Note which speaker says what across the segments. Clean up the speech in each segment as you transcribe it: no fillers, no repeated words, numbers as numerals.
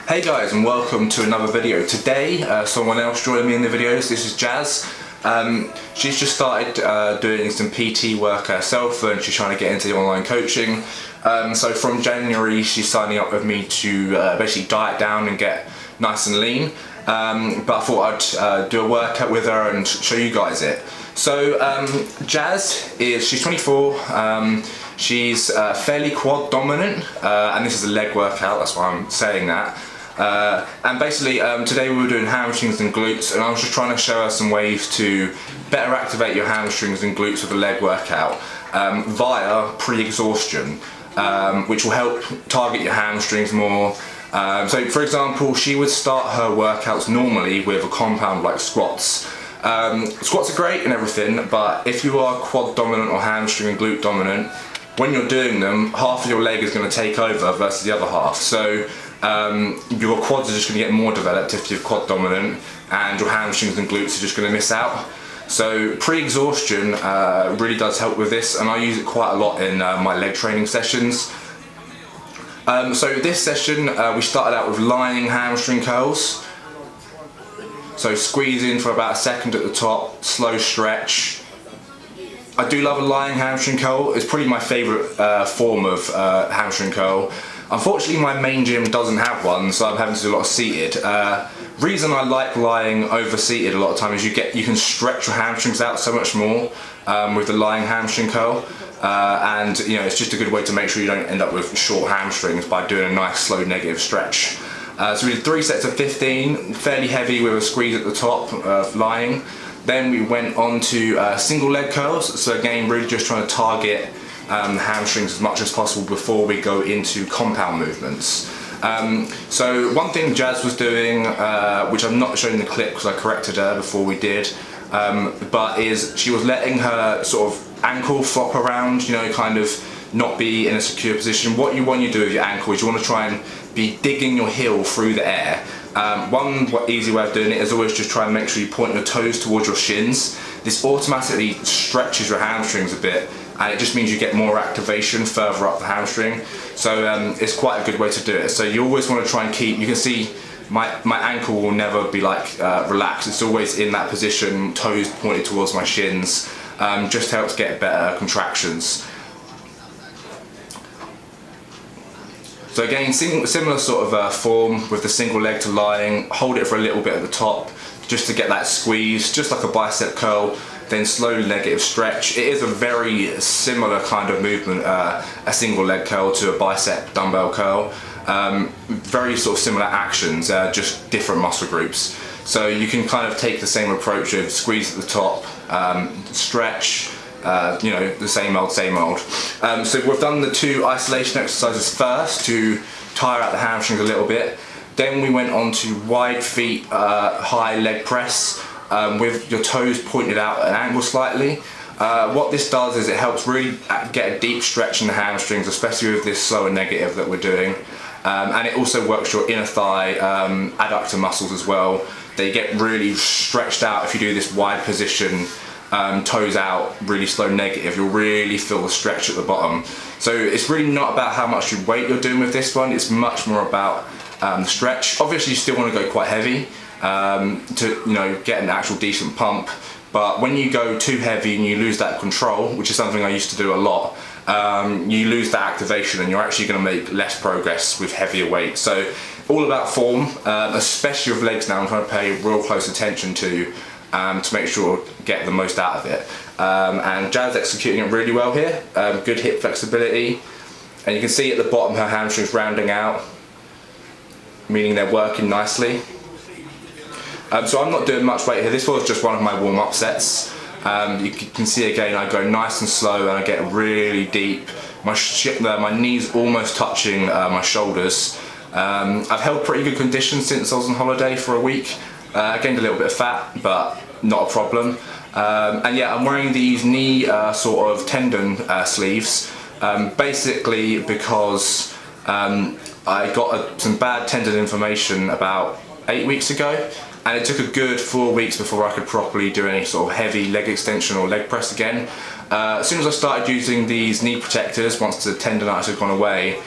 Speaker 1: Hey guys, and welcome to another video. Today, someone else joining me in the videos. This is Jazz. She's just started doing some PT work herself, and she's trying to get into the online coaching. So from January, she's signing up with me to basically diet down and get nice and lean. But I thought I'd do a workout with her and show you guys it. So Jazz she's 24. She's fairly quad dominant, and this is a leg workout, that's why I'm saying that. And basically today we were doing hamstrings and glutes, and I was just trying to show her some ways to better activate your hamstrings and glutes with a leg workout via pre-exhaustion, which will help target your hamstrings more. So for example, she would start her workouts normally with a compound like squats. Squats are great and everything, but if you are quad dominant or hamstring and glute dominant, when you're doing them, half of your leg is going to take over versus the other half. So your quads are just going to get more developed if you're quad dominant, and your hamstrings and glutes are just going to miss out. So pre-exhaustion really does help with this, and I use it quite a lot in my leg training sessions. So this session we started out with lying hamstring curls. So squeeze in for about a second at the top, slow stretch. I do love a lying hamstring curl. It's probably my favourite form of hamstring curl. Unfortunately, my main gym doesn't have one, so I'm having to do a lot of seated. Reason I like lying over seated a lot of times is you can stretch your hamstrings out so much more with the lying hamstring curl, and you know, it's just a good way to make sure you don't end up with short hamstrings by doing a nice slow negative stretch. So we did 3 sets of 15, fairly heavy with a squeeze at the top of lying. Then we went on to single leg curls, so again really just trying to target hamstrings as much as possible before we go into compound movements. So one thing Jazz was doing, which I'm not showing the clip because I corrected her before we did, but is she was letting her sort of ankle flop around, you know, kind of not be in a secure position. What you want to do with your ankle is you want to try and be digging your heel through the air. One easy way of doing it is always just try and make sure you point your toes towards your shins. This automatically stretches your hamstrings a bit, and it just means you get more activation further up the hamstring. So it's quite a good way to do it. So you always want to try and keep, you can see my ankle will never be like relaxed. It's always in that position, toes pointed towards my shins. Just helps get better contractions. So again, similar sort of form with the single leg to lying. Hold it for a little bit at the top just to get that squeeze, just like a bicep curl, then slow negative stretch. It is a very similar kind of movement, a single leg curl to a bicep dumbbell curl. Very sort of similar actions, just different muscle groups. So you can kind of take the same approach of squeeze at the top, stretch, you know, the same old, same old. So we've done the 2 isolation exercises first to tire out the hamstrings a little bit. Then we went on to wide feet, high leg press with your toes pointed out at an angle slightly. What this does is it helps really get a deep stretch in the hamstrings, especially with this slower negative that we're doing. And it also works your inner thigh adductor muscles as well. They get really stretched out if you do this wide position. Toes out, really slow negative, you'll really feel the stretch at the bottom. So it's really not about how much weight you're doing with this one, it's much more about the stretch. Obviously you still want to go quite heavy to, you know, get an actual decent pump, but when you go too heavy and you lose that control, which is something I used to do a lot, you lose that activation and you're actually going to make less progress with heavier weight. So all about form, especially with legs now, I'm trying to pay real close attention to make sure get the most out of it. And Jazz executing it really well here. Good hip flexibility, and you can see at the bottom her hamstrings rounding out, meaning they're working nicely. So I'm not doing much weight here. This was just one of my warm-up sets. You can see again I go nice and slow and I get really deep. My knees almost touching my shoulders. I've held pretty good condition since I was on holiday for a week. I gained a little bit of fat, but not a problem. And yeah, I'm wearing these knee sort of tendon sleeves, basically because I got some bad tendon inflammation about 8 weeks ago, and it took a good 4 weeks before I could properly do any sort of heavy leg extension or leg press again. As soon as I started using these knee protectors, once the tendonitis had gone away,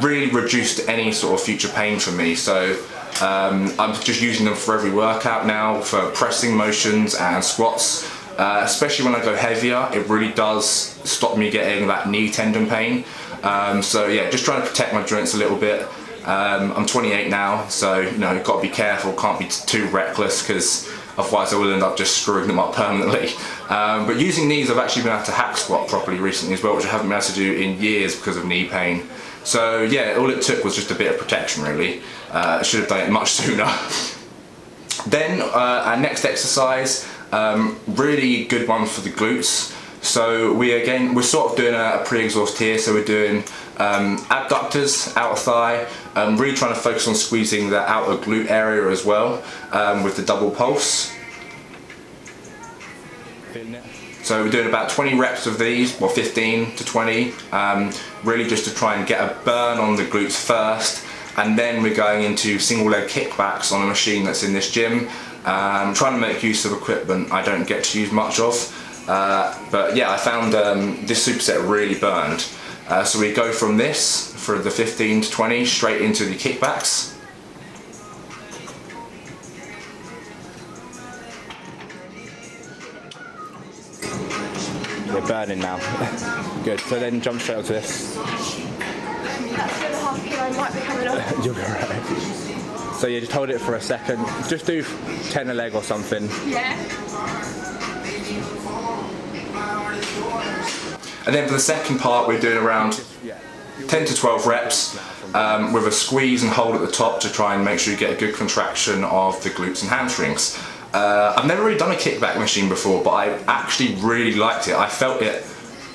Speaker 1: really reduced any sort of future pain for me. So I'm just using them for every workout now, for pressing motions and squats. Especially when I go heavier, it really does stop me getting that knee tendon pain. So yeah, just trying to protect my joints a little bit. I'm 28 now, so you know, got to be careful, can't be too reckless, because otherwise I will end up just screwing them up permanently. But using these, I've actually been able to hack squat properly recently as well, which I haven't been able to do in years because of knee pain. So yeah, all it took was just a bit of protection really. I should have done it much sooner. Then our next exercise, really good one for the glutes. So we're sort of doing a pre-exhaust here, so we're doing abductors, outer thigh, really trying to focus on squeezing the outer glute area as well, with the double pulse. So we're doing about 20 reps of these, or 15 to 20, really just to try and get a burn on the glutes first, and then we're going into single leg kickbacks on a machine that's in this gym. Trying to make use of equipment I don't get to use much of, but yeah, I found this superset really burned. So we go from this, for the 15 to 20, straight into the kickbacks. They're burning now. Good, so then jump straight onto this.
Speaker 2: That 2.5 kilo might be coming up.
Speaker 1: You'll be alright. So yeah, just hold it for a second. Just do 10 a leg or something.
Speaker 2: Yeah.
Speaker 1: And then for the second part, we're doing around 10 to 12 reps with a squeeze and hold at the top to try and make sure you get a good contraction of the glutes and hamstrings. I've never really done a kickback machine before, but I actually really liked it. I felt it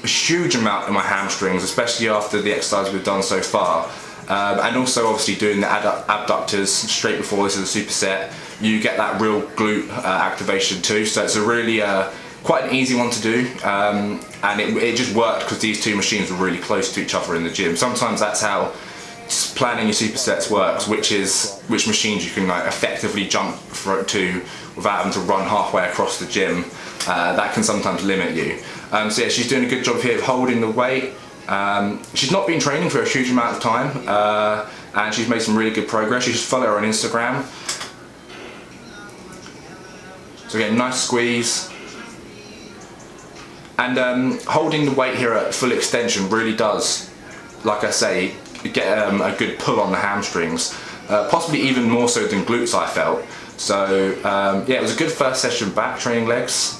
Speaker 1: a huge amount in my hamstrings, especially after the exercise we've done so far. And also obviously doing the abductors straight before this is a superset, you get that real glute activation too. So it's a really quite an easy one to do, and it just worked because these two machines were really close to each other in the gym. Sometimes that's how planning your supersets works, which machines you can like effectively jump to without having to run halfway across the gym. That can sometimes limit you. So yeah, she's doing a good job here of holding the weight. She's not been training for a huge amount of time, and she's made some really good progress. You should follow her on Instagram. So again, nice squeeze. And holding the weight here at full extension really does, like I say, get a good pull on the hamstrings, possibly even more so than glutes I felt. So yeah, it was a good first session back training legs.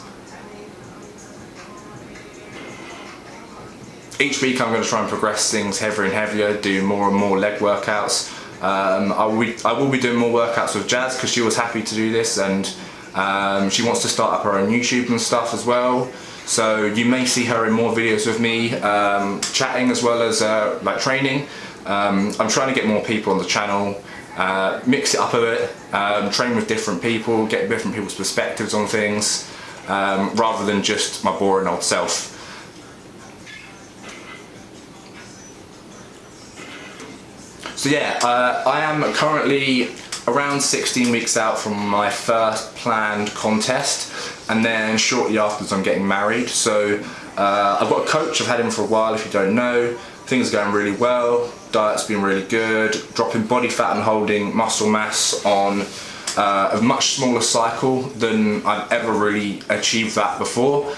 Speaker 1: Each week I'm going to try and progress things heavier and heavier, do more and more leg workouts. I will be doing more workouts with Jazz because she was happy to do this, and she wants to start up her own YouTube and stuff as well. So you may see her in more videos with me, chatting as well as like training. I'm trying to get more people on the channel, mix it up a bit, train with different people, get different people's perspectives on things, rather than just my boring old self. So yeah, I am currently around 16 weeks out from my first planned contest, and then shortly afterwards I'm getting married. So I've got a coach, I've had him for a while if you don't know. Things are going really well, diet's been really good, dropping body fat and holding muscle mass on a much smaller cycle than I've ever really achieved that before.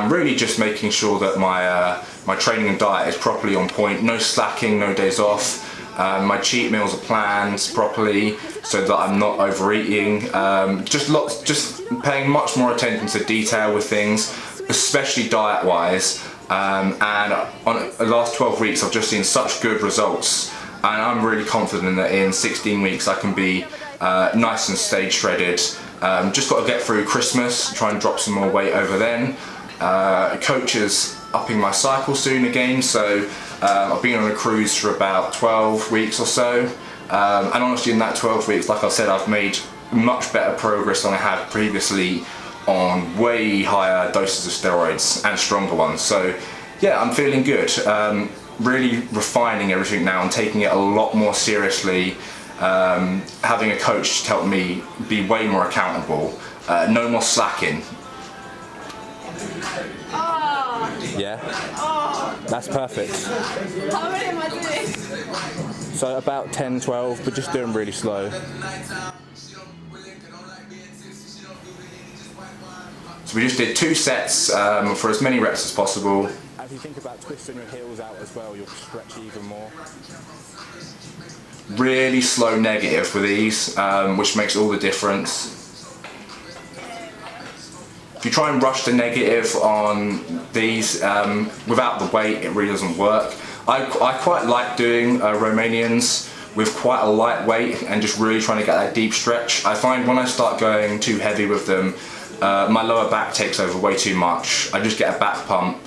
Speaker 1: Really just making sure that my training and diet is properly on point, no slacking, no days off. My cheat meals are planned properly so that I'm not overeating. Just paying much more attention to detail with things, especially diet wise. And on the last 12 weeks I've just seen such good results, and I'm really confident that in 16 weeks I can be nice and stage shredded. Just got to get through Christmas, try and drop some more weight over then. Coach is upping my cycle soon again, so I've been on a cruise for about 12 weeks or so, and honestly in that 12 weeks, like I said, I've made much better progress than I had previously on way higher doses of steroids and stronger ones. So yeah, I'm feeling good, really refining everything now and taking it a lot more seriously, having a coach to help me be way more accountable, no more slacking.
Speaker 2: Oh.
Speaker 1: Yeah?
Speaker 2: Oh.
Speaker 1: That's perfect.
Speaker 2: How many am I doing?
Speaker 1: So about 10, 12, but just do them really slow. So we just did 2 sets for as many reps as possible. As you think about twisting your heels out as well, you'll stretch even more. Really slow negative with these, which makes all the difference. If you try and rush the negative on these without the weight, it really doesn't work. I quite like doing Romanians with quite a light weight and just really trying to get that deep stretch. I find when I start going too heavy with them, my lower back takes over way too much. I just get a back pump.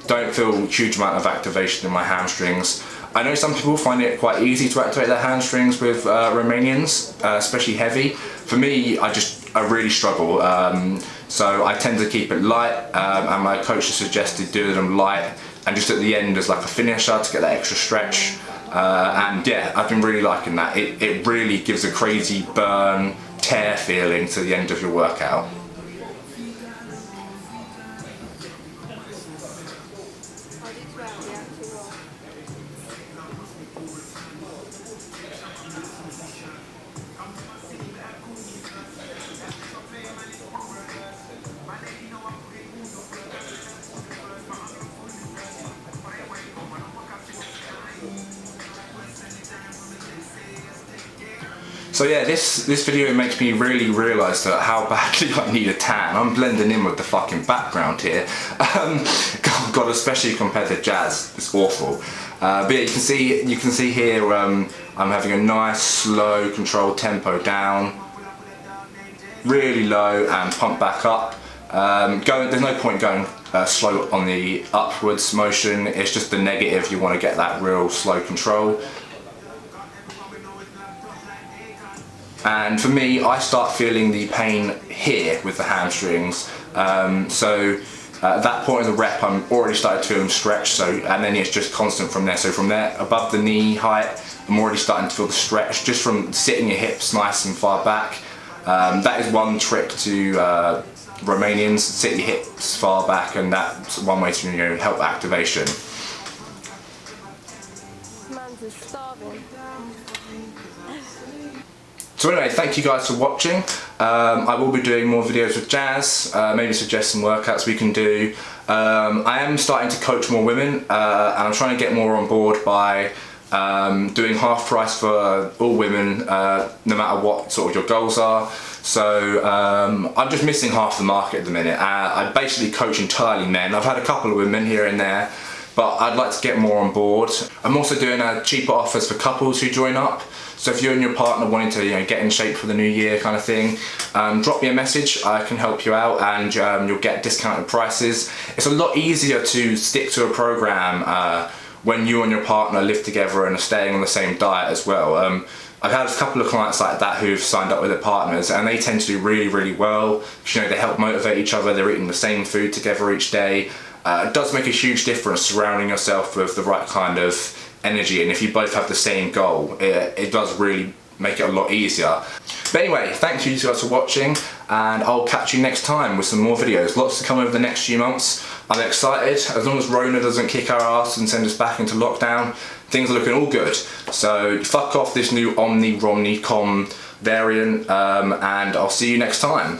Speaker 1: Don't feel a huge amount of activation in my hamstrings. I know some people find it quite easy to activate their hamstrings with Romanians, especially heavy. For me, I really struggle. So I tend to keep it light, and my coach has suggested doing them light and just at the end as like a finisher to get that extra stretch. And yeah, I've been really liking that. It really gives a crazy burn, tear feeling to the end of your workout. So yeah, this video makes me really realise that how badly I need a tan. I'm blending in with the fucking background here. God, especially compared to Jazz, it's awful. But yeah, you can see here I'm having a nice, slow, controlled tempo down, really low, and pump back up. There's no point going slow on the upwards motion. It's just the negative. You want to get that real slow control. And for me, I start feeling the pain here with the hamstrings. So at that point of the rep, I'm already started to feel them stretch. And then it's just constant from there. So from there, above the knee height, I'm already starting to feel the stretch just from sitting your hips nice and far back. That is one trick to Romanians: sit your hips far back, and that's one way to help activation.
Speaker 2: Man's is starving.
Speaker 1: So anyway, thank you guys for watching. I will be doing more videos with Jazz, maybe suggest some workouts we can do. I am starting to coach more women, and I'm trying to get more on board by doing half price for all women, no matter what sort of your goals are. So I'm just missing half the market at the minute. I basically coach entirely men. I've had a couple of women here and there, but I'd like to get more on board. I'm also doing cheaper offers for couples who join up. So if you and your partner wanting to get in shape for the new year kind of thing, drop me a message. I can help you out, and you'll get discounted prices. It's a lot easier to stick to a program when you and your partner live together and are staying on the same diet as well. I've had a couple of clients like that who've signed up with their partners, and they tend to do really, really well. They help motivate each other. They're eating the same food together each day. It does make a huge difference surrounding yourself with the right kind of energy, and if you both have the same goal, it does really make it a lot easier. But anyway, thank you guys for watching, and I'll catch you next time with some more videos. Lots to come over the next few months. I'm excited. As long as Rona doesn't kick our ass and send us back into lockdown, things are looking all good. So fuck off this new Omni-Romni-Com variant, and I'll see you next time.